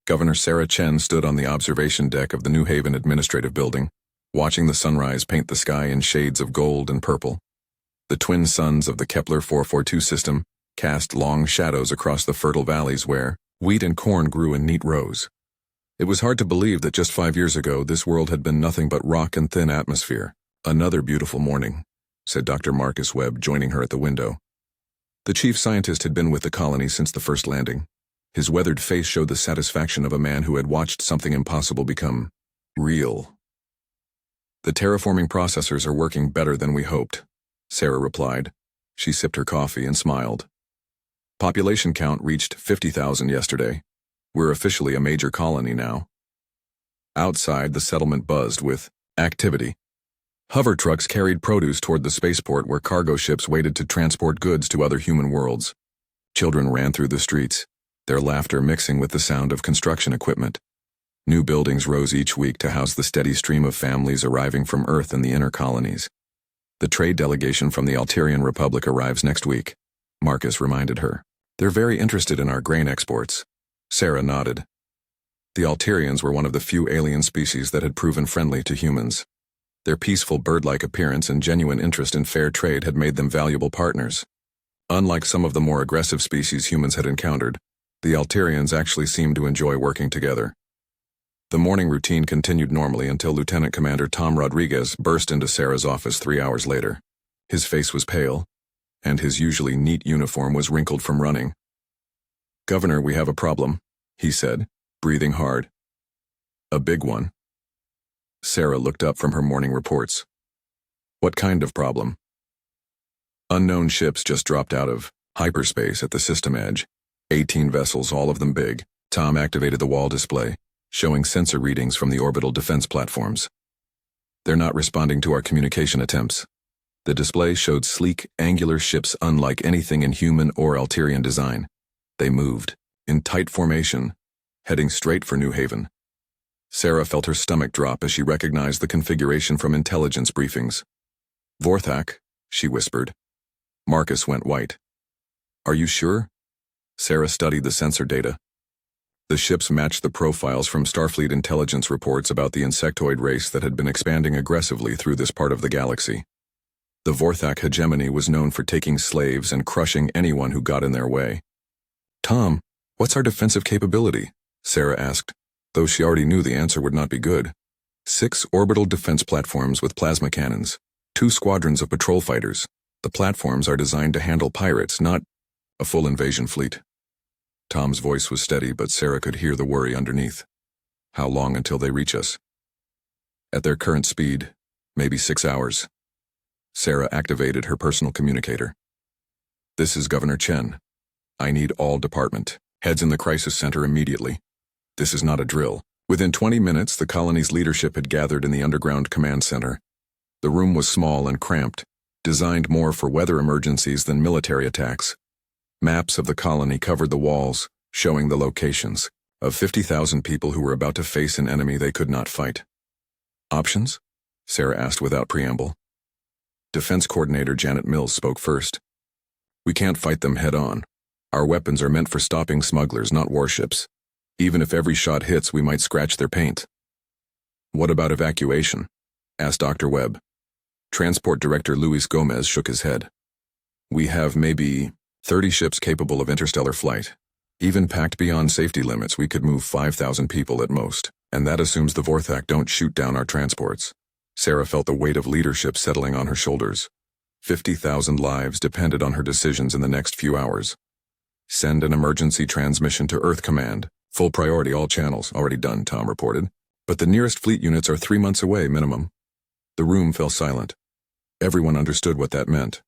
Governor Sarah Chen stood on the observation deck of the New Haven Administrative Building, watching the sunrise paint the sky in shades of gold and purple. The twin suns of the Kepler 442 system cast long shadows across the fertile valleys where wheat and corn grew in neat rows. It was hard to believe that just 5 years ago this world had been nothing but rock and thin atmosphere. "Another beautiful morning," said Dr. Marcus Webb, joining her at the window. The chief scientist had been with the colony since the first landing. His weathered face showed the satisfaction of a man who had watched something impossible become real. "The terraforming processors are working better than we hoped," Sarah replied. She sipped her coffee and smiled. "Population count reached 50,000 yesterday. We're officially a major colony now." Outside, the settlement buzzed with activity. Hover trucks carried produce toward the spaceport where cargo ships waited to transport goods to other human worlds. Children ran through the streets, their laughter mixing with the sound of construction equipment. New buildings rose each week to house the steady stream of families arriving from Earth and the inner colonies. "The trade delegation from the Alterian Republic arrives next week," Marcus reminded her. "They're very interested in our grain exports." Sarah nodded. The Alterians were one of the few alien species that had proven friendly to humans. Their peaceful bird-like appearance and genuine interest in fair trade had made them valuable partners. Unlike some of the more aggressive species humans had encountered, the Alterians actually seemed to enjoy working together. The morning routine continued normally until Lieutenant Commander Tom Rodriguez burst into Sarah's office 3 hours later. His face was pale, and his usually neat uniform was wrinkled from running. "Governor, we have a problem," he said, breathing hard. "A big one." Sarah looked up from her morning reports. "What kind of problem?" "Unknown ships just dropped out of hyperspace at the system edge. 18 vessels, all of them big." Tom activated the wall display, showing sensor readings from the orbital defense platforms. "They're not responding to our communication attempts." The display showed sleek, angular ships unlike anything in human or Alterian design. They moved, in tight formation, heading straight for New Haven. Sarah felt her stomach drop as she recognized the configuration from intelligence briefings. "Vorthak," she whispered. Marcus went white. "Are you sure?" Sarah studied the sensor data. The ships matched the profiles from Starfleet intelligence reports about the insectoid race that had been expanding aggressively through this part of the galaxy. The Vorthak hegemony was known for taking slaves and crushing anyone who got in their way. "Tom, what's our defensive capability?" Sarah asked, though she already knew the answer would not be good. 6 orbital defense platforms with plasma cannons, 2 squadrons of patrol fighters. The platforms are designed to handle pirates, not a full invasion fleet. Tom's voice was steady, but Sarah could hear the worry underneath. "How long until they reach us?" "At their current speed, maybe 6 hours." Sarah activated her personal communicator. "This is Governor Chen. I need all department heads in the crisis center immediately. This is not a drill." Within 20 minutes, the colony's leadership had gathered in the underground command center. The room was small and cramped, designed more for weather emergencies than military attacks. Maps of the colony covered the walls, showing the locations of 50,000 people who were about to face an enemy they could not fight. "Options?" Sarah asked without preamble. Defense Coordinator Janet Mills spoke first. "We can't fight them head-on. Our weapons are meant for stopping smugglers, not warships. Even if every shot hits, we might scratch their paint." "What about evacuation?" asked Dr. Webb. Transport Director Luis Gomez shook his head. "We have maybe 30 ships capable of interstellar flight. Even packed beyond safety limits, we could move 5,000 people at most, and that assumes the Vorthak don't shoot down our transports." Sarah felt the weight of leadership settling on her shoulders. 50,000 lives depended on her decisions in the next few hours. "Send an emergency transmission to Earth Command. Full priority, all channels." "Already done," Tom reported. "But the nearest fleet units are 3 months away, minimum." The room fell silent. Everyone understood what that meant.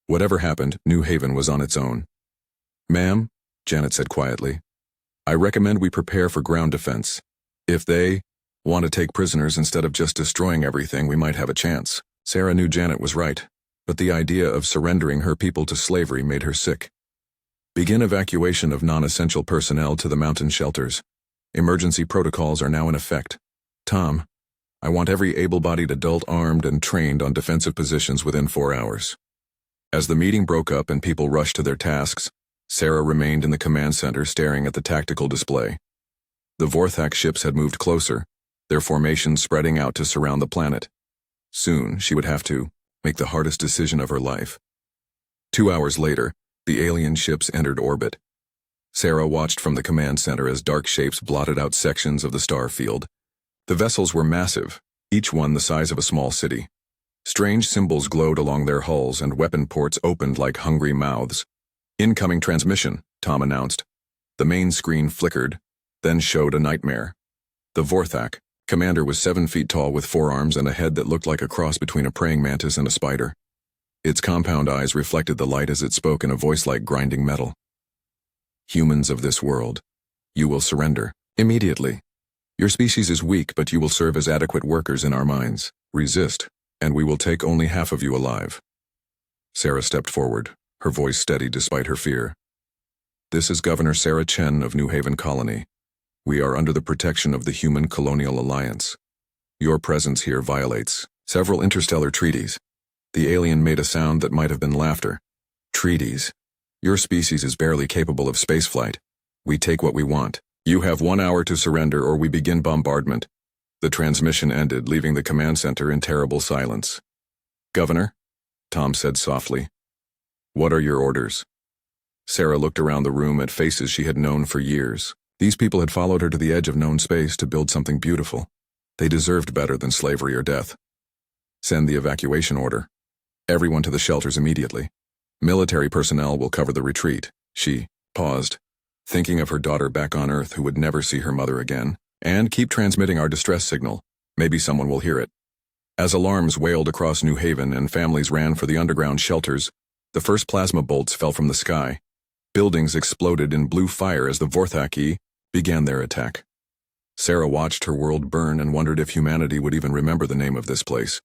Whatever happened, New Haven was on its own. "Ma'am," Janet said quietly, "I recommend we prepare for ground defense. If they want to take prisoners instead of just destroying everything, we might have a chance." Sarah knew Janet was right, but the idea of surrendering her people to slavery made her sick. "Begin evacuation of non-essential personnel to the mountain shelters. Emergency protocols are now in effect. Tom, I want every able-bodied adult armed and trained on defensive positions within 4 hours." As the meeting broke up and people rushed to their tasks, Sarah remained in the command center staring at the tactical display. The Vorthak ships had moved closer, their formations spreading out to surround the planet. Soon, she would have to make the hardest decision of her life. 2 hours later, the alien ships entered orbit. Sarah watched from the command center as dark shapes blotted out sections of the star field. The vessels were massive, each one the size of a small city. Strange symbols glowed along their hulls and weapon ports opened like hungry mouths. "Incoming transmission," Tom announced. The main screen flickered, then showed a nightmare. The Vorthak commander was 7 feet tall with 4 arms and a head that looked like a cross between a praying mantis and a spider. Its compound eyes reflected the light as it spoke in a voice like grinding metal. "Humans of this world, you will surrender immediately. Your species is weak, but you will serve as adequate workers in our mines. Resist, and we will take only half of you alive." Sarah stepped forward, her voice steady despite her fear. "This is Governor Sarah Chen of New Haven Colony. We are under the protection of the Human Colonial Alliance. Your presence here violates several interstellar treaties." The alien made a sound that might have been laughter. "Treaties? Your species is barely capable of spaceflight. We take what we want. You have 1 hour to surrender or we begin bombardment." The transmission ended, leaving the command center in terrible silence. "Governor," Tom said softly, "what are your orders?" Sarah looked around the room at faces she had known for years. These people had followed her to the edge of known space to build something beautiful. They deserved better than slavery or death. "Send the evacuation order. Everyone to the shelters immediately. Military personnel will cover the retreat." She paused, thinking of her daughter back on Earth who would never see her mother again. "And keep transmitting our distress signal. Maybe someone will hear it." As alarms wailed across New Haven and families ran for the underground shelters, the first plasma bolts fell from the sky. Buildings exploded in blue fire as the Vorthaki began their attack. Sarah watched her world burn and wondered if humanity would even remember the name of this place.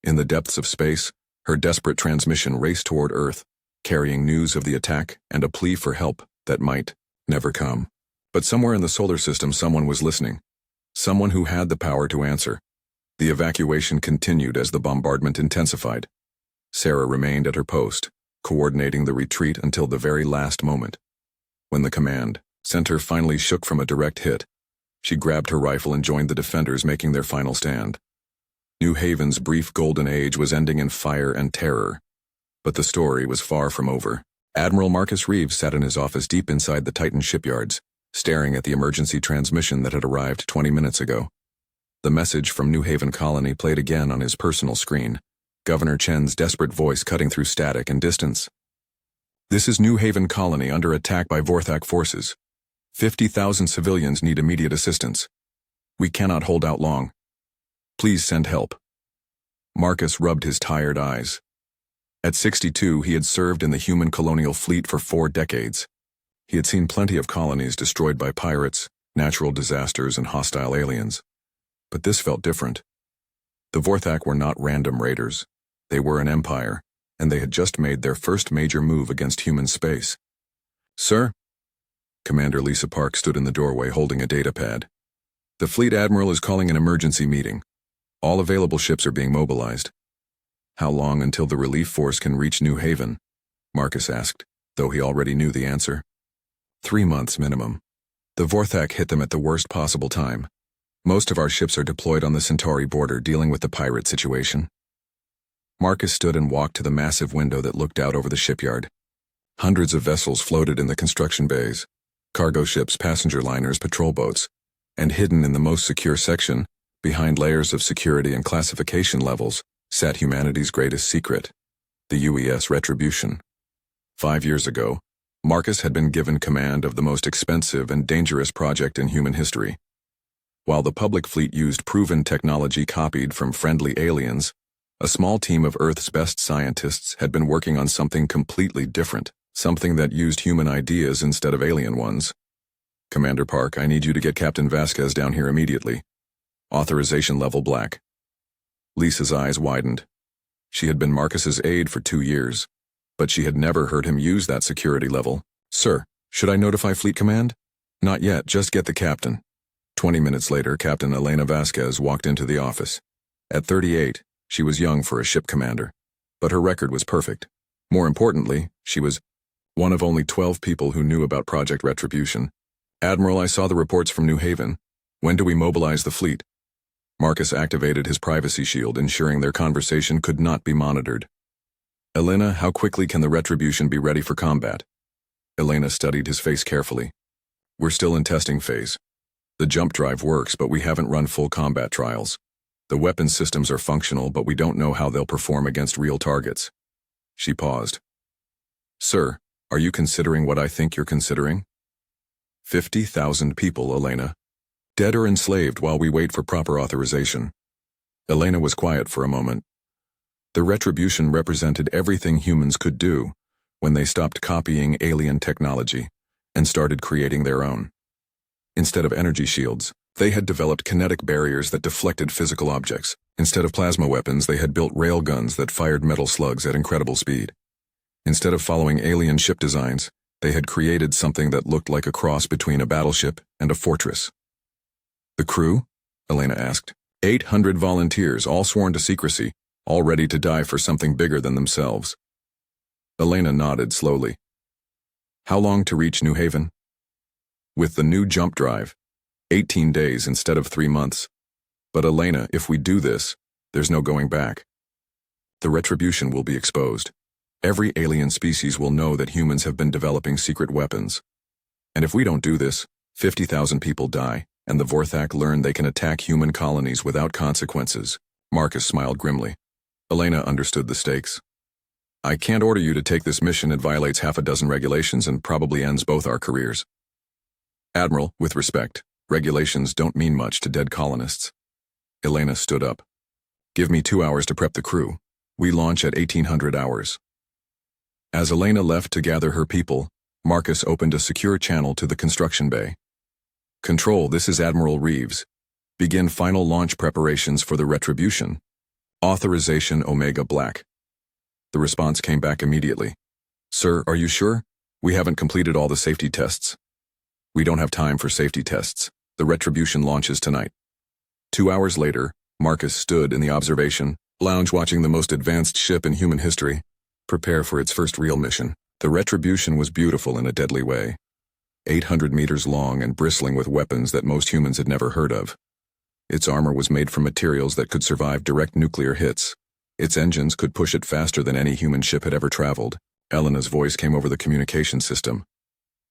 In the depths of space, her desperate transmission raced toward Earth, carrying news of the attack and a plea for help that might never come. But somewhere in the solar system someone was listening. Someone who had the power to answer. The evacuation continued as the bombardment intensified. Sarah remained at her post, coordinating the retreat until the very last moment. When the command center finally shook from a direct hit, she grabbed her rifle and joined the defenders making their final stand. New Haven's brief golden age was ending in fire and terror. But the story was far from over. Admiral Marcus Reeves sat in his office deep inside the Titan shipyards, staring at the emergency transmission that had arrived 20 minutes ago. The message from New Haven Colony played again on his personal screen, Governor Chen's desperate voice cutting through static and distance. "This is New Haven Colony under attack by Vorthak forces. 50,000 civilians need immediate assistance. We cannot hold out long. Please send help." Marcus rubbed his tired eyes. At 62, he had served in the human colonial fleet for 4 decades. He had seen plenty of colonies destroyed by pirates, natural disasters, and hostile aliens. But this felt different. The Vorthak were not random raiders. They were an empire, and they had just made their first major move against human space. "Sir?" Commander Lisa Park stood in the doorway holding a data pad. "The fleet admiral is calling an emergency meeting. All available ships are being mobilized." "How long until the relief force can reach New Haven?" Marcus asked, though he already knew the answer. 3 months minimum. The Vorthak hit them at the worst possible time. Most of our ships are deployed on the Centauri border dealing with the pirate situation. Marcus stood and walked to the massive window that looked out over the shipyard. Hundreds of vessels floated in the construction bays. Cargo ships, passenger liners, patrol boats. And hidden in the most secure section, behind layers of security and classification levels, sat humanity's greatest secret, the UES Retribution. 5 years ago, Marcus had been given command of the most expensive and dangerous project in human history. While the public fleet used proven technology copied from friendly aliens, a small team of Earth's best scientists had been working on something completely different, something that used human ideas instead of alien ones. "Commander Park, I need you to get Captain Vasquez down here immediately. Authorization level black." Lisa's eyes widened. She had been Marcus's aide for 2 years, but she had never heard him use that security level. "Sir, should I notify Fleet Command?" "Not yet, just get the captain." 20 minutes later, Captain Elena Vasquez walked into the office. At 38, she was young for a ship commander, but her record was perfect. More importantly, she was one of only 12 people who knew about Project Retribution. Admiral, I saw the reports from New Haven. When do we mobilize the fleet? Marcus activated his privacy shield, ensuring their conversation could not be monitored. Elena, how quickly can the Retribution be ready for combat? Elena studied his face carefully. We're still in testing phase. The jump drive works, but we haven't run full combat trials. The weapon systems are functional, but we don't know how they'll perform against real targets. She paused. Sir, are you considering what I think you're considering? 50,000 people, Elena. Dead or enslaved while we wait for proper authorization. Elena was quiet for a moment. The Retribution represented everything humans could do when they stopped copying alien technology and started creating their own. Instead of energy shields, they had developed kinetic barriers that deflected physical objects. Instead of plasma weapons, they had built rail guns that fired metal slugs at incredible speed. Instead of following alien ship designs, they had created something that looked like a cross between a battleship and a fortress. The crew? Elena asked. 800 volunteers, all sworn to secrecy, all ready to die for something bigger than themselves. Elena nodded slowly. How long to reach New Haven? With the new jump drive, 18 days instead of 3 months. But Elena, if we do this, there's no going back. The Retribution will be exposed. Every alien species will know that humans have been developing secret weapons. And if we don't do this, 50,000 people die, and the Vorthak learn they can attack human colonies without consequences. Marcus smiled grimly. Elena understood the stakes. I can't order you to take this mission. It violates half a dozen regulations and probably ends both our careers. Admiral, with respect, regulations don't mean much to dead colonists. Elena stood up. Give me 2 hours to prep the crew. We launch at 1800 hours. As Elena left to gather her people, Marcus opened a secure channel to the construction bay. Control, this is Admiral Reeves. Begin final launch preparations for the Retribution. Authorization Omega Black. The response came back immediately. Sir, are you sure? We haven't completed all the safety tests. We don't have time for safety tests. The Retribution launches tonight. 2 hours later, Marcus stood in the observation lounge watching the most advanced ship in human history prepare for its first real mission. The Retribution was beautiful in a deadly way. 800 meters long and bristling with weapons that most humans had never heard of. Its armor was made from materials that could survive direct nuclear hits. Its engines could push it faster than any human ship had ever traveled. Elena's voice came over the communication system.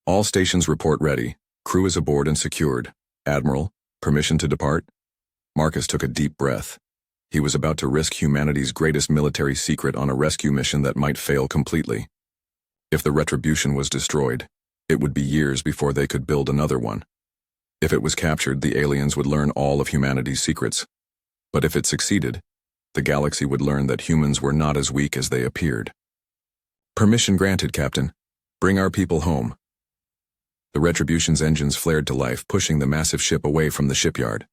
All stations report ready. Crew is aboard and secured. Admiral, permission to depart? Marcus took a deep breath. He was about to risk humanity's greatest military secret on a rescue mission that might fail completely. If the Retribution was destroyed, it would be years before they could build another one. If it was captured, the aliens would learn all of humanity's secrets. But if it succeeded, the galaxy would learn that humans were not as weak as they appeared. Permission granted, Captain. Bring our people home. The Retribution's engines flared to life, pushing the massive ship away from the shipyard.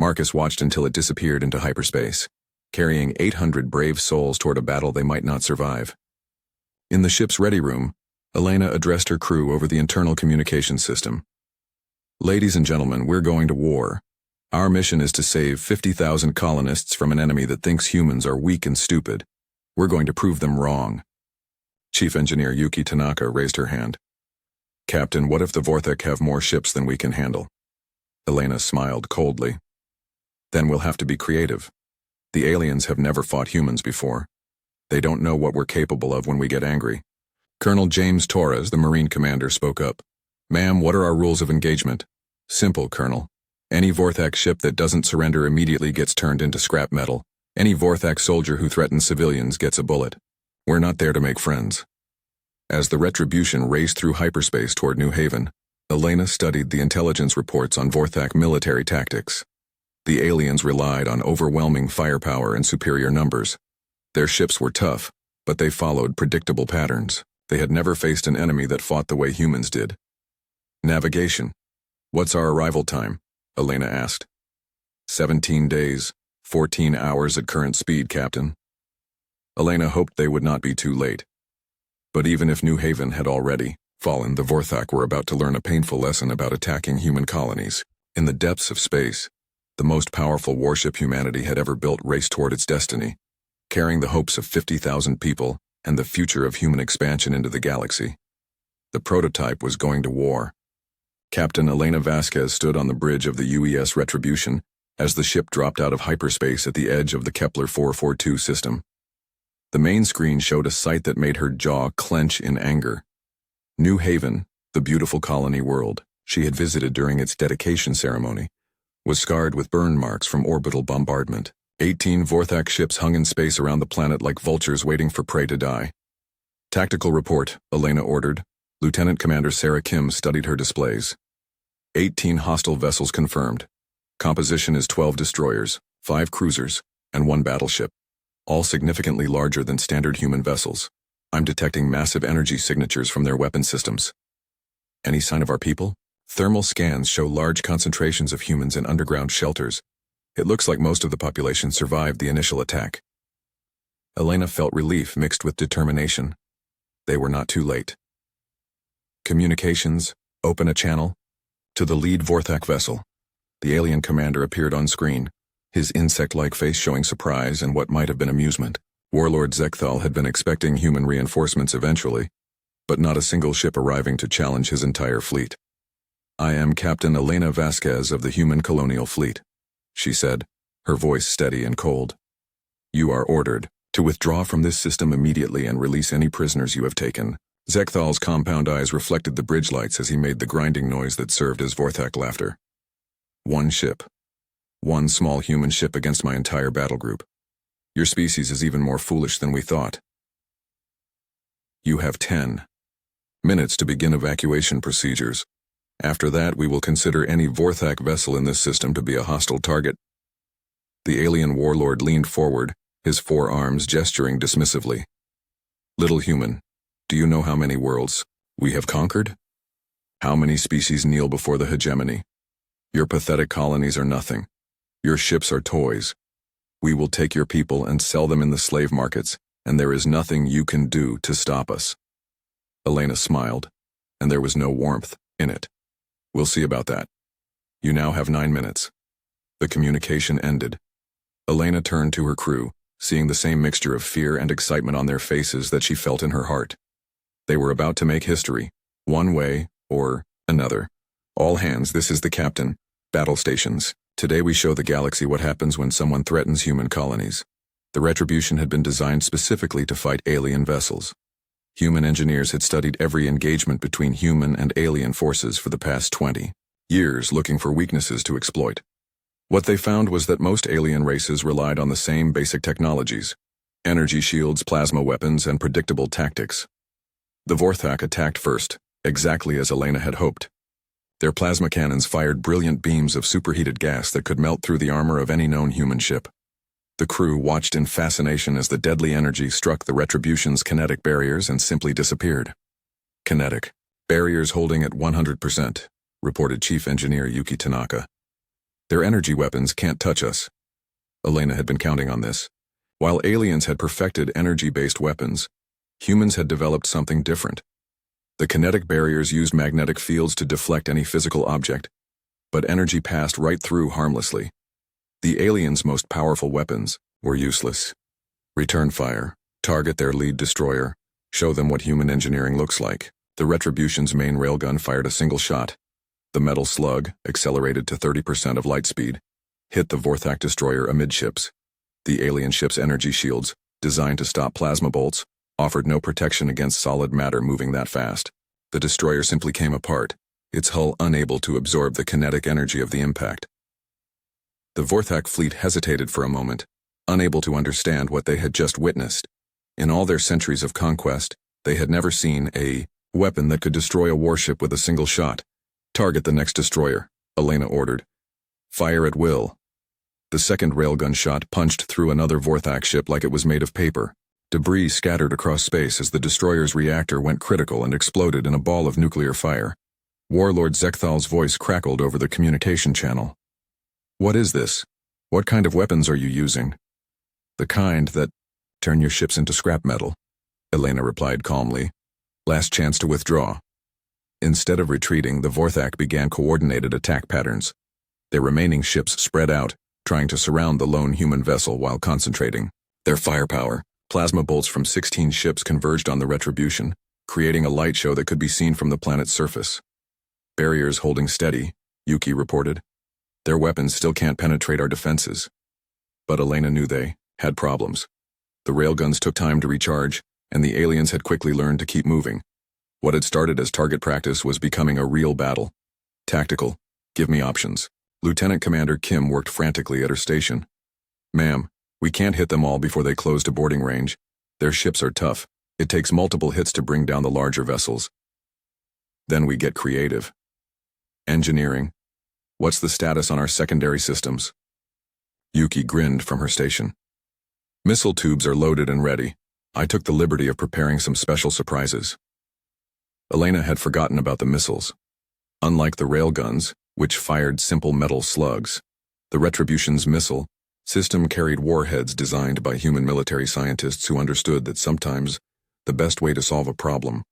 Marcus watched until it disappeared into hyperspace, carrying 800 brave souls toward a battle they might not survive. In the ship's ready room, Elena addressed her crew over the internal communication system. Ladies and gentlemen, we're going to war. Our mission is to save 50,000 colonists from an enemy that thinks humans are weak and stupid. We're going to prove them wrong. Chief Engineer Yuki Tanaka raised her hand. Captain, what if the Vorthak have more ships than we can handle? Elena smiled coldly. Then we'll have to be creative. The aliens have never fought humans before. They don't know what we're capable of when we get angry. Colonel James Torres, the Marine commander, spoke up. Ma'am, what are our rules of engagement? Simple, Colonel. Any Vorthak ship that doesn't surrender immediately gets turned into scrap metal. Any Vorthak soldier who threatens civilians gets a bullet. We're not there to make friends. As the Retribution raced through hyperspace toward New Haven, Elena studied the intelligence reports on Vorthak military tactics. The aliens relied on overwhelming firepower and superior numbers. Their ships were tough, but they followed predictable patterns. They had never faced an enemy that fought the way humans did. Navigation. What's our arrival time? Elena asked. 17 days, 14 hours at current speed, Captain. Elena hoped they would not be too late. But even if New Haven had already fallen, the Vorthak were about to learn a painful lesson about attacking human colonies. In the depths of space, the most powerful warship humanity had ever built raced toward its destiny, carrying the hopes of 50,000 people and the future of human expansion into the galaxy. The prototype was going to war. Captain Elena Vasquez stood on the bridge of the UES Retribution as the ship dropped out of hyperspace at the edge of the Kepler 442 system. The main screen showed a sight that made her jaw clench in anger. New Haven, the beautiful colony world she had visited during its dedication ceremony, was scarred with burn marks from orbital bombardment. 18 Vorthak ships hung in space around the planet like vultures waiting for prey to die. Tactical report, Elena ordered. Lieutenant Commander Sarah Kim studied her displays. 18 hostile vessels confirmed. Composition is 12 destroyers, 5 cruisers, and 1 battleship, all significantly larger than standard human vessels. I'm detecting massive energy signatures from their weapon systems. Any sign of our people? Thermal scans show large concentrations of humans in underground shelters. It looks like most of the population survived the initial attack. Elena felt relief mixed with determination. They were not too late. Communications, open a channel. To the lead Vorthak vessel. The alien commander appeared on screen, his insect-like face showing surprise and what might have been amusement. Warlord Zekthal had been expecting human reinforcements eventually, but not a single ship arriving to challenge his entire fleet. I am Captain Elena Vasquez of the Human Colonial Fleet, she said, her voice steady and cold. You are ordered to withdraw from this system immediately and release any prisoners you have taken. Zekthal's compound eyes reflected the bridge lights as he made the grinding noise that served as Vorthak laughter. 1 ship. 1 small human ship against my entire battle group. Your species is even more foolish than we thought. You have 10 minutes to begin evacuation procedures. After that, we will consider any Vorthak vessel in this system to be a hostile target. The alien warlord leaned forward, his forearms gesturing dismissively. Little human, do you know how many worlds we have conquered? How many species kneel before the hegemony? Your pathetic colonies are nothing. Your ships are toys. We will take your people and sell them in the slave markets, and there is nothing you can do to stop us. Elena smiled, and there was no warmth in it. We'll see about that. You now have 9 minutes. The communication ended. Elena turned to her crew, seeing the same mixture of fear and excitement on their faces that she felt in her heart. They were about to make history, one way or another. All hands, this is the captain. Battle stations. Today we show the galaxy what happens when someone threatens human colonies. The Retribution had been designed specifically to fight alien vessels. Human engineers had studied every engagement between human and alien forces for the past 20 years, looking for weaknesses to exploit. What they found was that most alien races relied on the same basic technologies: energy shields, plasma weapons, and predictable tactics. The Vorthak attacked first, exactly as Elena had hoped. Their plasma cannons fired brilliant beams of superheated gas that could melt through the armor of any known human ship. The crew watched in fascination as the deadly energy struck the Retribution's kinetic barriers and simply disappeared. Kinetic barriers holding at 100%, reported Chief Engineer Yuki Tanaka. Their energy weapons can't touch us. Elena had been counting on this. While aliens had perfected energy-based weapons, humans had developed something different. The kinetic barriers used magnetic fields to deflect any physical object, but energy passed right through harmlessly. The aliens' most powerful weapons were useless. Return fire, target their lead destroyer, show them what human engineering looks like. The Retribution's main railgun fired a single shot. The metal slug, accelerated to 30% of light speed, hit the Vorthak destroyer amidships. The alien ship's energy shields, designed to stop plasma bolts, offered no protection against solid matter moving that fast. The destroyer simply came apart, its hull unable to absorb the kinetic energy of the impact. The Vorthak fleet hesitated for a moment, unable to understand what they had just witnessed. In all their centuries of conquest, they had never seen a weapon that could destroy a warship with a single shot. Target the next destroyer, Elena ordered. Fire at will. The second railgun shot punched through another Vorthak ship like it was made of paper. Debris scattered across space as the destroyer's reactor went critical and exploded in a ball of nuclear fire. Warlord Zekthal's voice crackled over the communication channel. What is this? What kind of weapons are you using? The kind that turn your ships into scrap metal, Elena replied calmly. Last chance to withdraw. Instead of retreating, the Vorthak began coordinated attack patterns. Their remaining ships spread out, trying to surround the lone human vessel while concentrating. Their firepower, plasma bolts from 16 ships converged on the Retribution, creating a light show that could be seen from the planet's surface. Barriers holding steady, Yuki reported. Their weapons still can't penetrate our defenses. But Elena knew they had problems. The railguns took time to recharge, and the aliens had quickly learned to keep moving. What had started as target practice was becoming a real battle. Tactical, give me options. Lieutenant Commander Kim worked frantically at her station. Ma'am, we can't hit them all before they close to boarding range. Their ships are tough. It takes multiple hits to bring down the larger vessels. Then we get creative. Engineering. What's the status on our secondary systems? Yuki grinned from her station. Missile tubes are loaded and ready. I took the liberty of preparing some special surprises. Elena had forgotten about the missiles. Unlike the railguns, which fired simple metal slugs, the Retribution's missile system carried warheads designed by human military scientists who understood that sometimes the best way to solve a problem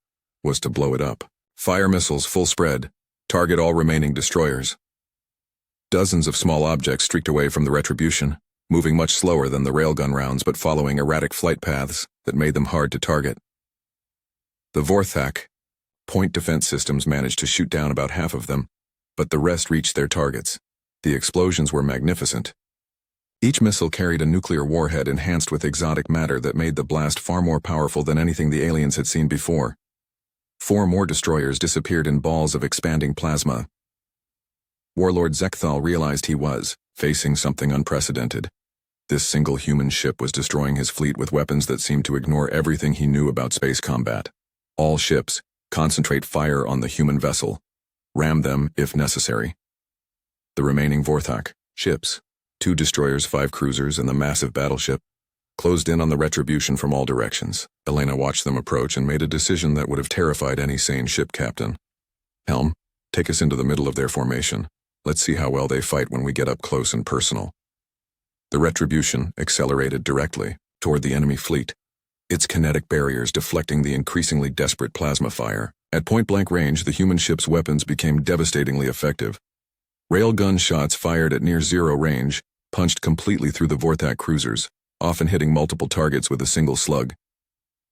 was to blow it up. Fire missiles full spread, target all remaining destroyers. Dozens of small objects streaked away from the Retribution, moving much slower than the railgun rounds but following erratic flight paths that made them hard to target. The Vorthak point defense systems managed to shoot down about half of them, but the rest reached their targets. The explosions were magnificent. Each missile carried a nuclear warhead enhanced with exotic matter that made the blast far more powerful than anything the aliens had seen before. 4 more destroyers disappeared in balls of expanding plasma. Warlord Zekthal realized he was facing something unprecedented. This single human ship was destroying his fleet with weapons that seemed to ignore everything he knew about space combat. All ships, concentrate fire on the human vessel. Ram them if necessary. The remaining Vorthak ships, 2 destroyers, 5 cruisers, and the massive battleship, closed in on the Retribution from all directions. Elena watched them approach and made a decision that would have terrified any sane ship captain. Helm, take us into the middle of their formation. Let's see how well they fight when we get up close and personal. The Retribution accelerated directly toward the enemy fleet, its kinetic barriers deflecting the increasingly desperate plasma fire. At point-blank range, the human ship's weapons became devastatingly effective. Railgun shots fired at near-zero range punched completely through the Vorthak cruisers, often hitting multiple targets with a single slug.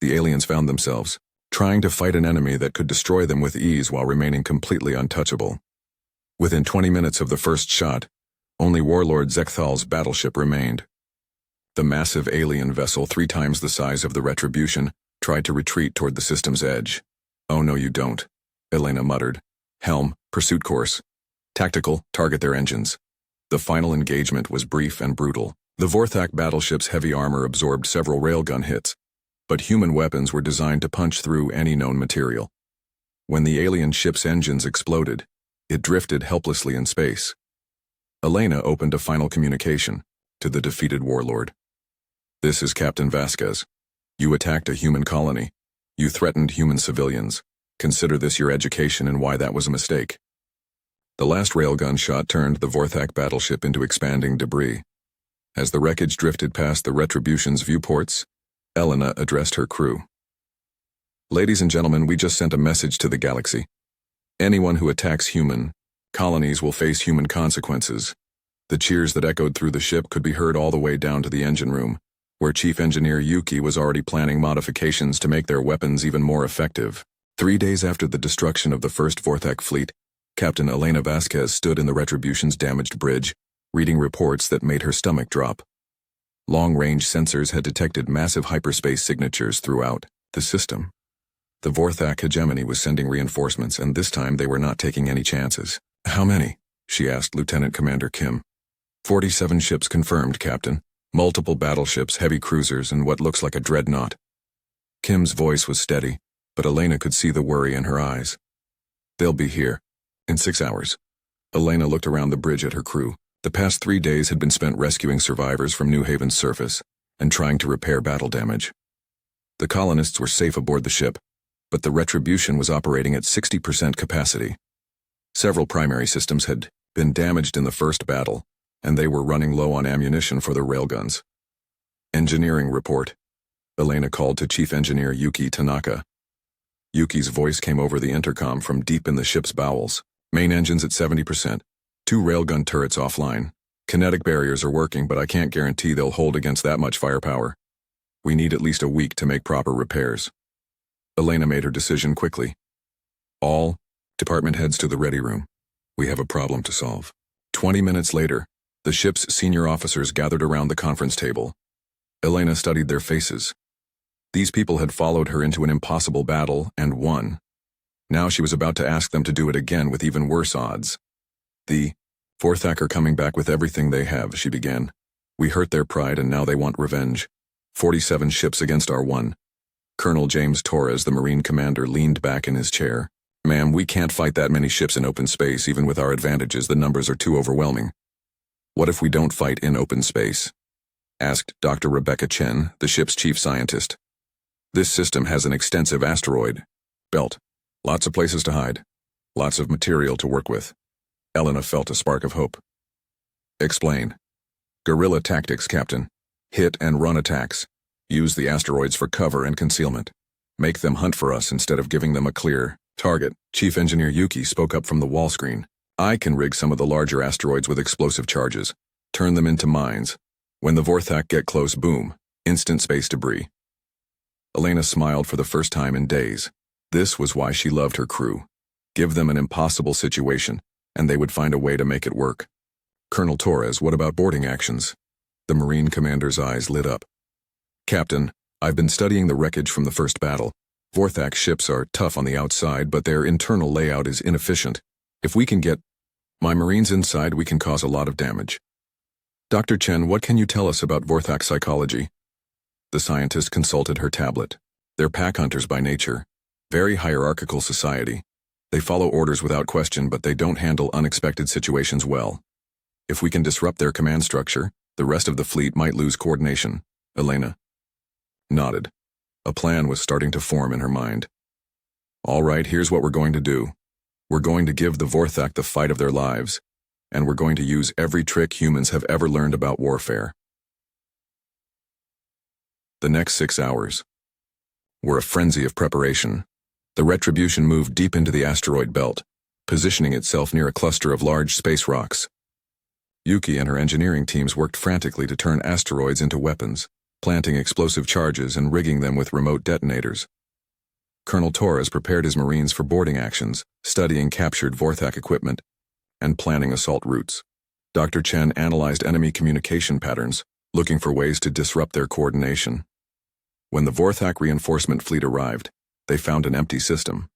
The aliens found themselves trying to fight an enemy that could destroy them with ease while remaining completely untouchable. Within 20 minutes of the first shot, only Warlord Zekthal's battleship remained. The massive alien vessel, 3 times the size of the Retribution, tried to retreat toward the system's edge. Oh no you don't, Elena muttered. Helm, pursuit course. Tactical, target their engines. The final engagement was brief and brutal. The Vorthak battleship's heavy armor absorbed several railgun hits, but human weapons were designed to punch through any known material. When the alien ship's engines exploded, it drifted helplessly in space. Elena opened a final communication to the defeated warlord. This is Captain Vasquez. You attacked a human colony. You threatened human civilians. Consider this your education in why that was a mistake. The last railgun shot turned the Vorthak battleship into expanding debris. As the wreckage drifted past the Retribution's viewports, Elena addressed her crew. Ladies and gentlemen, we just sent a message to the galaxy. Anyone who attacks human colonies will face human consequences. The cheers that echoed through the ship could be heard all the way down to the engine room, where Chief Engineer Yuki was already planning modifications to make their weapons even more effective. 3 days after the destruction of the first Vorthak fleet, Captain Elena Vasquez stood in the Retribution's damaged bridge, reading reports that made her stomach drop. Long-range sensors had detected massive hyperspace signatures throughout the system. The Vorthak hegemony was sending reinforcements, and this time they were not taking any chances. How many? She asked Lieutenant Commander Kim. 47 ships confirmed, Captain. Multiple battleships, heavy cruisers, and what looks like a dreadnought. Kim's voice was steady, but Elena could see the worry in her eyes. They'll be here in 6 hours. Elena looked around the bridge at her crew. The past 3 days had been spent rescuing survivors from New Haven's surface and trying to repair battle damage. The colonists were safe aboard the ship, but the Retribution was operating at 60% capacity. Several primary systems had been damaged in the first battle, and they were running low on ammunition for their railguns. Engineering report. Elena called to Chief Engineer Yuki Tanaka. Yuki's voice came over the intercom from deep in the ship's bowels. Main engines at 70%. 2 railgun turrets offline. Kinetic barriers are working, but I can't guarantee they'll hold against that much firepower. We need at least a week to make proper repairs. Elena made her decision quickly. All Department heads to the ready room. We have a problem to solve. 20 minutes later, the ship's senior officers gathered around the conference table. Elena studied their faces. These people had followed her into an impossible battle and won. Now she was about to ask them to do it again with even worse odds. The Vorthak are coming back with everything they have, she began. We hurt their pride and now they want revenge. 47 ships against our one. Colonel James Torres, the Marine commander, leaned back in his chair. Ma'am, we can't fight that many ships in open space. Even with our advantages, the numbers are too overwhelming. What if we don't fight in open space? Asked Dr. Rebecca Chen, the ship's chief scientist. This system has an extensive asteroid belt. Lots of places to hide. Lots of material to work with. Elena felt a spark of hope. Explain. Guerrilla tactics, Captain. Hit and run attacks. Use the asteroids for cover and concealment. Make them hunt for us instead of giving them a clear target. Chief Engineer Yuki spoke up from the wall screen. I can rig some of the larger asteroids with explosive charges. Turn them into mines. When the Vorthak get close, boom. Instant space debris. Elena smiled for the first time in days. This was why she loved her crew. Give them an impossible situation, and they would find a way to make it work. Colonel Torres, what about boarding actions? The Marine commander's eyes lit up. Captain, I've been studying the wreckage from the first battle. Vorthak ships are tough on the outside, but their internal layout is inefficient. If we can get my Marines inside, we can cause a lot of damage. Dr. Chen, what can you tell us about Vorthak psychology? The scientist consulted her tablet. They're pack hunters by nature. Very hierarchical society. They follow orders without question, but they don't handle unexpected situations well. If we can disrupt their command structure, the rest of the fleet might lose coordination. Elena nodded. A plan was starting to form in her mind. All right, here's what we're going to do. We're going to give the Vorthak the fight of their lives, and we're going to use every trick humans have ever learned about warfare. The next 6 hours were a frenzy of preparation. The Retribution moved deep into the asteroid belt, positioning itself near a cluster of large space rocks. Yuki and her engineering teams worked frantically to turn asteroids into weapons, planting explosive charges and rigging them with remote detonators. Colonel Torres prepared his Marines for boarding actions, studying captured Vorthak equipment, and planning assault routes. Dr. Chen analyzed enemy communication patterns, looking for ways to disrupt their coordination. When the Vorthak reinforcement fleet arrived, they found an empty system.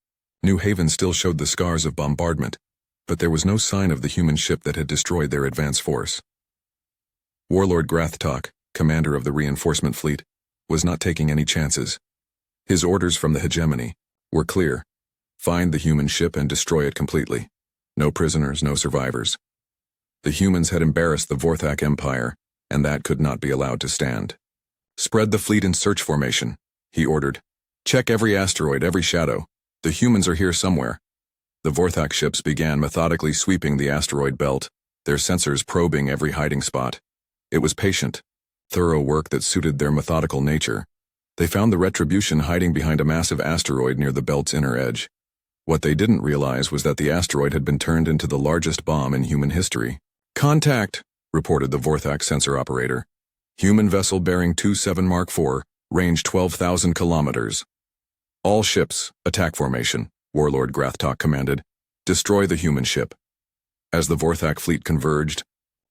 New Haven still showed the scars of bombardment, but there was no sign of the human ship that had destroyed their advance force. Warlord Grathtok, commander of the reinforcement fleet, was not taking any chances. His orders from the hegemony were clear. Find the human ship and destroy it completely. No prisoners, no survivors. The humans had embarrassed the Vorthak Empire, and that could not be allowed to stand. Spread the fleet in search formation, he ordered. Check every asteroid, every shadow. The humans are here somewhere. The Vorthak ships began methodically sweeping the asteroid belt, their sensors probing every hiding spot. It was patient, thorough work that suited their methodical nature. They found the Retribution hiding behind a massive asteroid near the belt's inner edge. What they didn't realize was that the asteroid had been turned into the largest bomb in human history. Contact, reported the Vorthak sensor operator. Human vessel bearing 27 Mark IV, range 12,000 kilometers. All ships, attack formation, Warlord Grathtok commanded. Destroy the human ship. As the Vorthak fleet converged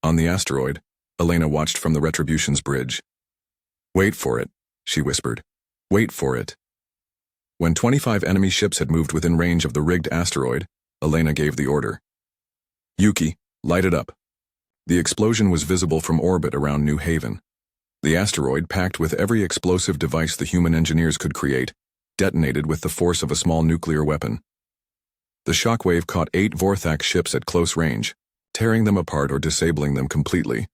on the asteroid, Elena watched from the Retribution's bridge. Wait for it, she whispered. Wait for it. When 25 enemy ships had moved within range of the rigged asteroid, Elena gave the order. Yuki, light it up. The explosion was visible from orbit around New Haven. The asteroid, packed with every explosive device the human engineers could create, detonated with the force of a small nuclear weapon. The shockwave caught 8 Vorthak ships at close range, tearing them apart or disabling them completely.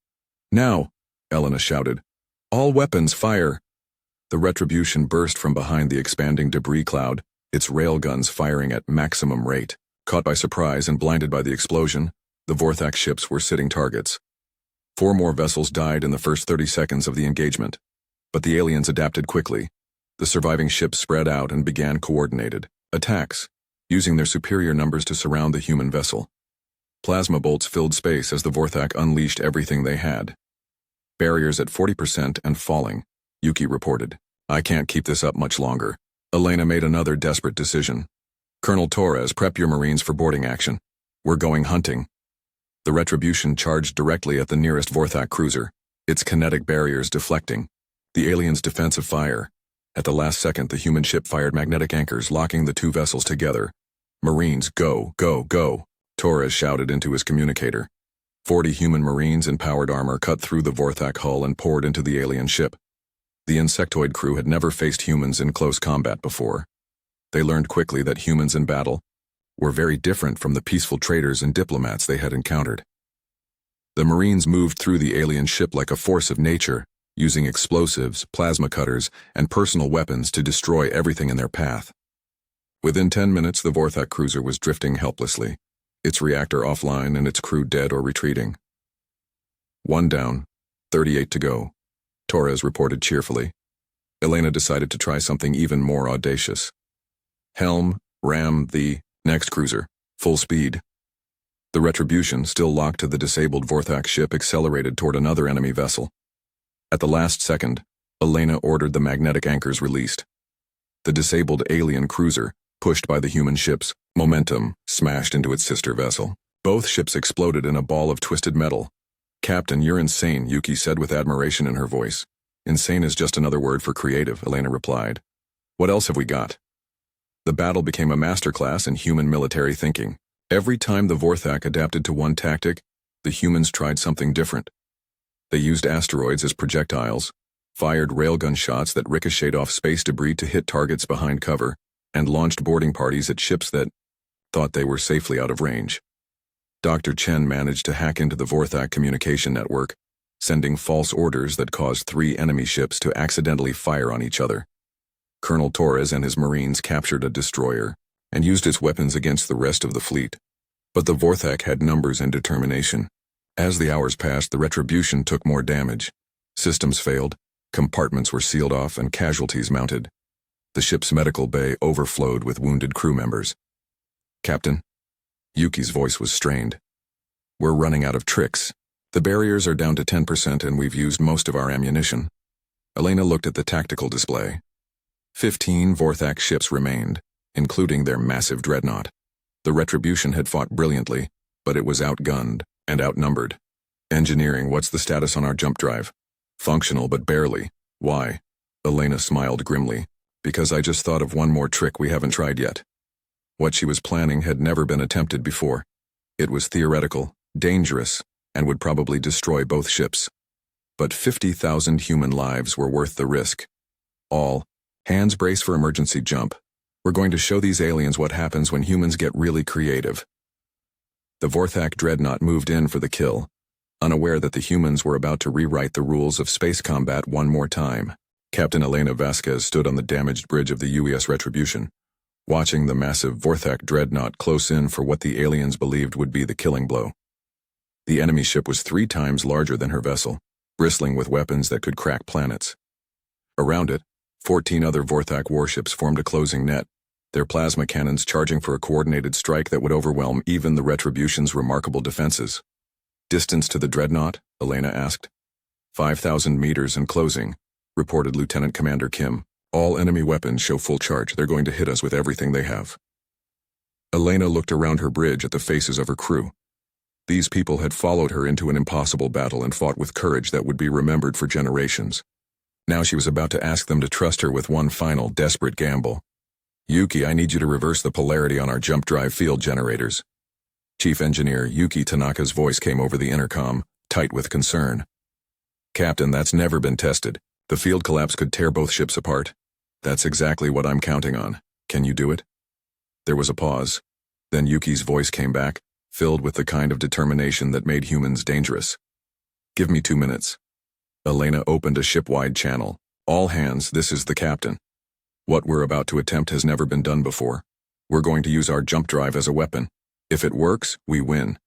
Now, Elena shouted. All weapons fire! The Retribution burst from behind the expanding debris cloud, its railguns firing at maximum rate. Caught by surprise and blinded by the explosion, the Vorthak ships were sitting targets. 4 more vessels died in the first 30 seconds of the engagement, but the aliens adapted quickly. The surviving ships spread out and began coordinated attacks, using their superior numbers to surround the human vessel. Plasma bolts filled space as the Vorthak unleashed everything they had. Barriers at 40% and falling, Yuki reported. I can't keep this up much longer. Elena made another desperate decision. Colonel Torres, prep your Marines for boarding action. We're going hunting. The Retribution charged directly at the nearest Vorthak cruiser, its kinetic barriers deflecting. The aliens' defensive fire. At the last second, the human ship fired magnetic anchors, locking the two vessels together. Marines, go, go, go, Torres shouted into his communicator. 40 human Marines in powered armor cut through the Vorthak hull and poured into the alien ship. The insectoid crew had never faced humans in close combat before. They learned quickly that humans in battle were very different from the peaceful traders and diplomats they had encountered. The Marines moved through the alien ship like a force of nature, using explosives, plasma cutters, and personal weapons to destroy everything in their path. Within 10 minutes, the Vorthak cruiser was drifting helplessly, its reactor offline and its crew dead or retreating. 1 down, 38 to go, Torres reported cheerfully. Elena decided to try something even more audacious. Helm, ram the next cruiser, full speed. The Retribution, still locked to the disabled Vorthak ship, accelerated toward another enemy vessel. At the last second, Elena ordered the magnetic anchors released. The disabled alien cruiser, pushed by the human ship's momentum, smashed into its sister vessel. Both ships exploded in a ball of twisted metal. "Captain, you're insane," Yuki said with admiration in her voice. "Insane is just another word for creative," Elena replied. "What else have we got?" The battle became a masterclass in human military thinking. Every time the Vorthak adapted to one tactic, the humans tried something different. They used asteroids as projectiles, fired railgun shots that ricocheted off space debris to hit targets behind cover, and launched boarding parties at ships that thought they were safely out of range. Dr. Chen managed to hack into the Vorthak communication network, sending false orders that caused 3 enemy ships to accidentally fire on each other. Colonel Torres and his Marines captured a destroyer and used its weapons against the rest of the fleet. But the Vorthak had numbers and determination. As the hours passed, the Retribution took more damage. Systems failed, compartments were sealed off, and casualties mounted. The ship's medical bay overflowed with wounded crew members. "Captain?" Yuki's voice was strained. "We're running out of tricks. The barriers are down to 10% and we've used most of our ammunition." Elena looked at the tactical display. 15 Vorthak ships remained, including their massive Dreadnought. The Retribution had fought brilliantly, but it was outgunned and outnumbered. "Engineering, what's the status on our jump drive?" "Functional, but barely." "Why?" Elena smiled grimly. "Because I just thought of one more trick we haven't tried yet." What she was planning had never been attempted before. It was theoretical, dangerous, and would probably destroy both ships. But 50,000 human lives were worth the risk. "All hands brace for emergency jump. We're going to show these aliens what happens when humans get really creative." The Vorthak Dreadnought moved in for the kill, unaware that the humans were about to rewrite the rules of space combat one more time. Captain Elena Vasquez stood on the damaged bridge of the UES Retribution, watching the massive Vorthak Dreadnought close in for what the aliens believed would be the killing blow. The enemy ship was 3 times larger than her vessel, bristling with weapons that could crack planets. Around it, 14 other Vorthak warships formed a closing net, their plasma cannons charging for a coordinated strike that would overwhelm even the Retribution's remarkable defenses. "Distance to the Dreadnought?" Elena asked. 5,000 meters and closing, reported Lieutenant Commander Kim. "All enemy weapons show full charge. They're going to hit us with everything they have." Elena looked around her bridge at the faces of her crew. These people had followed her into an impossible battle and fought with courage that would be remembered for generations. Now she was about to ask them to trust her with one final, desperate gamble. "Yuki, I need you to reverse the polarity on our jump drive field generators." Chief Engineer Yuki Tanaka's voice came over the intercom, tight with concern. "Captain, that's never been tested. The field collapse could tear both ships apart." "That's exactly what I'm counting on. Can you do it?" There was a pause. Then Yuki's voice came back, filled with the kind of determination that made humans dangerous. "Give me 2 minutes." Elena opened a ship-wide channel. "All hands, this is the captain. What we're about to attempt has never been done before. We're going to use our jump drive as a weapon. If it works, we win.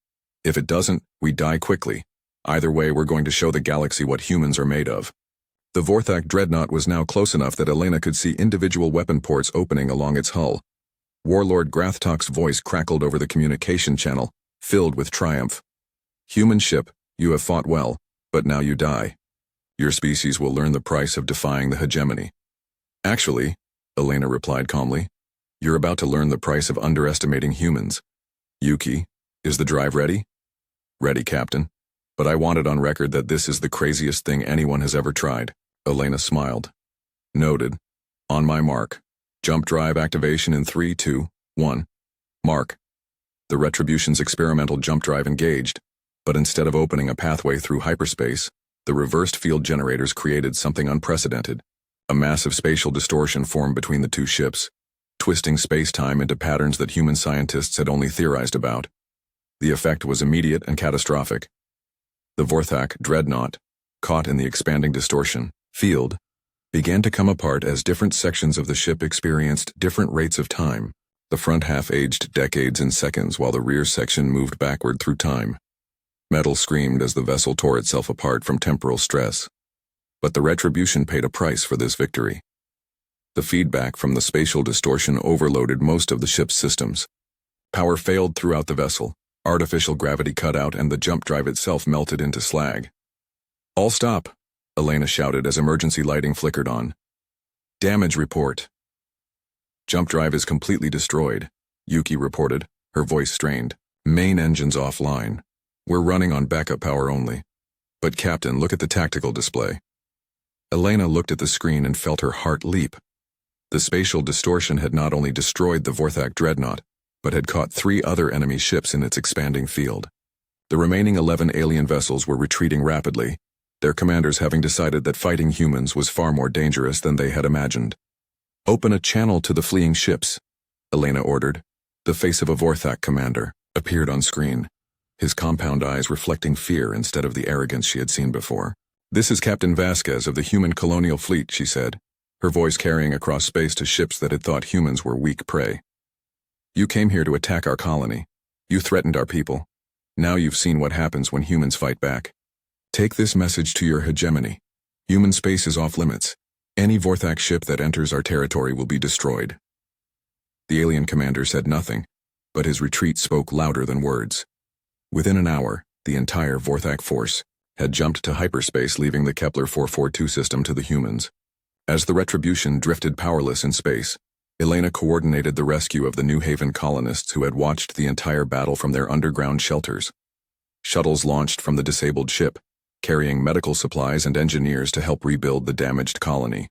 If it doesn't, we die quickly. Either way, we're going to show the galaxy what humans are made of." The Vorthak Dreadnought was now close enough that Elena could see individual weapon ports opening along its hull. Warlord Grathtalk's voice crackled over the communication channel, filled with triumph. "Human ship, you have fought well, but now you die. Your species will learn the price of defying the hegemony." "Actually," Elena replied calmly, You're about to learn the price of underestimating humans. Yuki, is the drive ready? Ready, Captain. But I want it on record that this is the craziest thing anyone has ever tried. Elena smiled. Noted. On my mark. Jump drive activation in 3, 2, 1. Mark. The Retribution's experimental jump drive engaged, but instead of opening a pathway through hyperspace, the reversed field generators created something unprecedented. A massive spatial distortion formed between the two ships, twisting space-time into patterns that human scientists had only theorized about. The effect was immediate and catastrophic. The Vorthak Dreadnought, caught in the expanding distortion field, began to come apart as different sections of the ship experienced different rates of time. The front half aged decades in seconds while the rear section moved backward through time. Metal screamed as the vessel tore itself apart from temporal stress. But the Retribution paid a price for this victory. The feedback from the spatial distortion overloaded most of the ship's systems. Power failed throughout the vessel, artificial gravity cut out, and the jump drive itself melted into slag. All stop, Elena shouted as emergency lighting flickered on. Damage report. Jump drive is completely destroyed, Yuki reported, her voice strained. Main engines offline. We're running on backup power only. But Captain, look at the tactical display. Elena looked at the screen and felt her heart leap. The spatial distortion had not only destroyed the Vorthak Dreadnought, but had caught 3 other enemy ships in its expanding field. The remaining 11 alien vessels were retreating rapidly, their commanders having decided that fighting humans was far more dangerous than they had imagined. Open a channel to the fleeing ships, Elena ordered. The face of a Vorthak commander appeared on screen, his compound eyes reflecting fear instead of the arrogance she had seen before. This is Captain Vasquez of the human colonial fleet, she said, her voice carrying across space to ships that had thought humans were weak prey. You came here to attack our colony. You threatened our people. Now you've seen what happens when humans fight back. Take this message to your hegemony. Human space is off limits. Any Vorthak ship that enters our territory will be destroyed. The alien commander said nothing, but his retreat spoke louder than words. Within an hour, the entire Vorthak force had jumped to hyperspace, leaving the Kepler 442 system to the humans. As the Retribution drifted powerless in space, Elena coordinated the rescue of the New Haven colonists who had watched the entire battle from their underground shelters. Shuttles launched from the disabled ship, carrying medical supplies and engineers to help rebuild the damaged colony.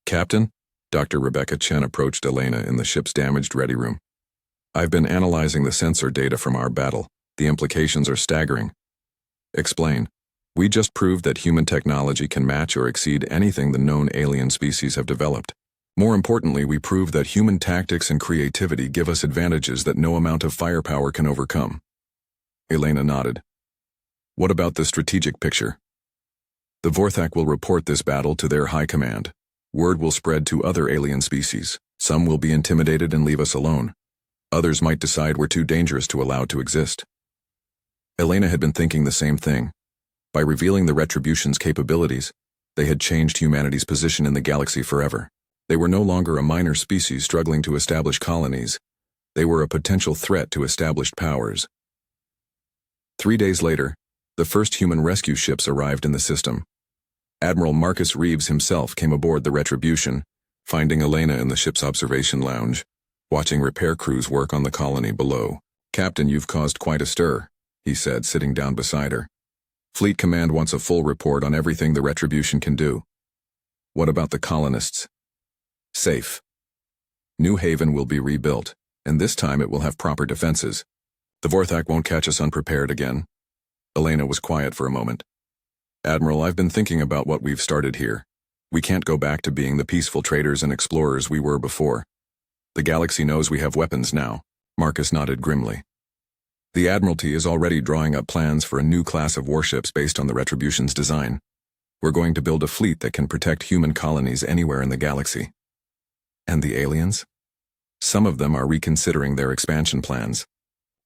Captain, Dr. Rebecca Chen approached Elena in the ship's damaged ready room. I've been analyzing the sensor data from our battle. The implications are staggering. Explain. We just proved that human technology can match or exceed anything the known alien species have developed. More importantly, we proved that human tactics and creativity give us advantages that no amount of firepower can overcome. Elena nodded. What about the strategic picture? The Vorthak will report this battle to their high command. Word will spread to other alien species. Some will be intimidated and leave us alone. Others might decide we're too dangerous to allow to exist. Elena had been thinking the same thing. By revealing the Retribution's capabilities, they had changed humanity's position in the galaxy forever. They were no longer a minor species struggling to establish colonies. They were a potential threat to established powers. 3 days later, the first human rescue ships arrived in the system. Admiral Marcus Reeves himself came aboard the Retribution, finding Elena in the ship's observation lounge, watching repair crews work on the colony below. Captain, you've caused quite a stir, he said, sitting down beside her. Fleet Command wants a full report on everything the Retribution can do. What about the colonists? Safe. New Haven will be rebuilt, and this time it will have proper defenses. The Vorthak won't catch us unprepared again. Elena was quiet for a moment. Admiral, I've been thinking about what we've started here. We can't go back to being the peaceful traders and explorers we were before. The galaxy knows we have weapons now. Marcus nodded grimly. The Admiralty is already drawing up plans for a new class of warships based on the Retribution's design. We're going to build a fleet that can protect human colonies anywhere in the galaxy. And the aliens? Some of them are reconsidering their expansion plans.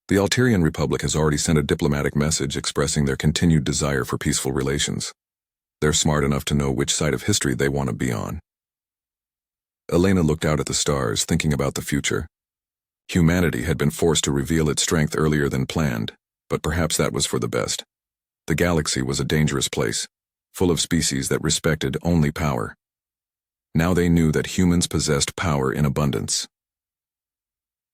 The Alterian Republic has already sent a diplomatic message expressing their continued desire for peaceful relations. They're smart enough to know which side of history they want to be on. Elena looked out at the stars, thinking about the future. Humanity had been forced to reveal its strength earlier than planned, but perhaps that was for the best. The galaxy was a dangerous place, full of species that respected only power. Now they knew that humans possessed power in abundance.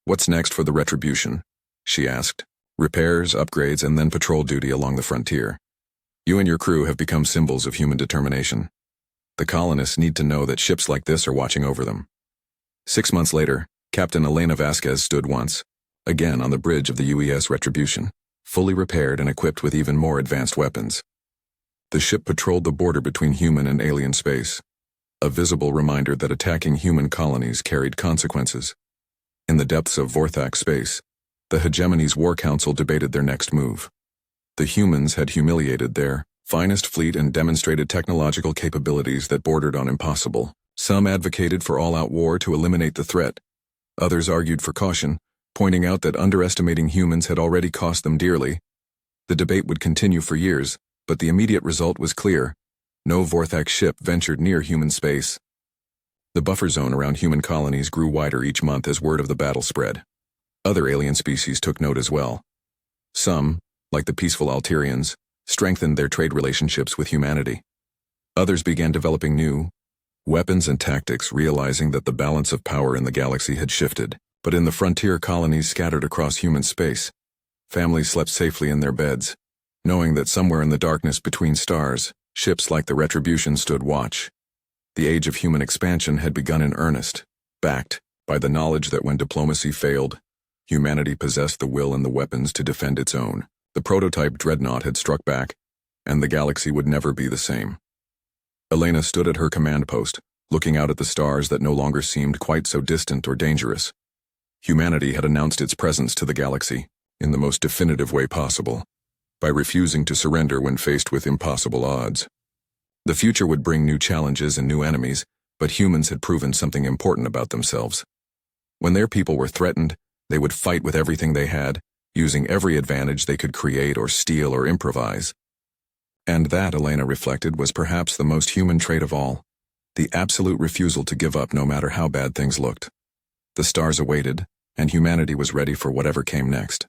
"What's next for the Retribution?" she asked. "Repairs, upgrades, and then patrol duty along the frontier. You and your crew have become symbols of human determination. The colonists need to know that ships like this are watching over them." 6 months later, Captain Elena Vasquez stood once again on the bridge of the UES Retribution, fully repaired and equipped with even more advanced weapons. The ship patrolled the border between human and alien space, a visible reminder that attacking human colonies carried consequences. In the depths of Vorthak space, the Hegemony's War Council debated their next move. The humans had humiliated their finest fleet and demonstrated technological capabilities that bordered on impossible. Some advocated for all-out war to eliminate the threat. Others argued for caution, pointing out that underestimating humans had already cost them dearly. The debate would continue for years, but the immediate result was clear. No Vorthak ship ventured near human space. The buffer zone around human colonies grew wider each month as word of the battle spread. Other alien species took note as well. Some, like the peaceful Alterians, strengthened their trade relationships with humanity. Others began developing new weapons and tactics, realizing that the balance of power in the galaxy had shifted. But in the frontier colonies scattered across human space, families slept safely in their beds, knowing that somewhere in the darkness between stars, ships like the Retribution stood watch. The age of human expansion had begun in earnest, backed by the knowledge that when diplomacy failed, humanity possessed the will and the weapons to defend its own. The prototype Dreadnought had struck back, and the galaxy would never be the same. Elena stood at her command post, looking out at the stars that no longer seemed quite so distant or dangerous. Humanity had announced its presence to the galaxy, in the most definitive way possible, by refusing to surrender when faced with impossible odds. The future would bring new challenges and new enemies, but humans had proven something important about themselves. When their people were threatened, they would fight with everything they had, using every advantage they could create or steal or improvise. And that, Elena reflected, was perhaps the most human trait of all, the absolute refusal to give up no matter how bad things looked. The stars awaited, and humanity was ready for whatever came next.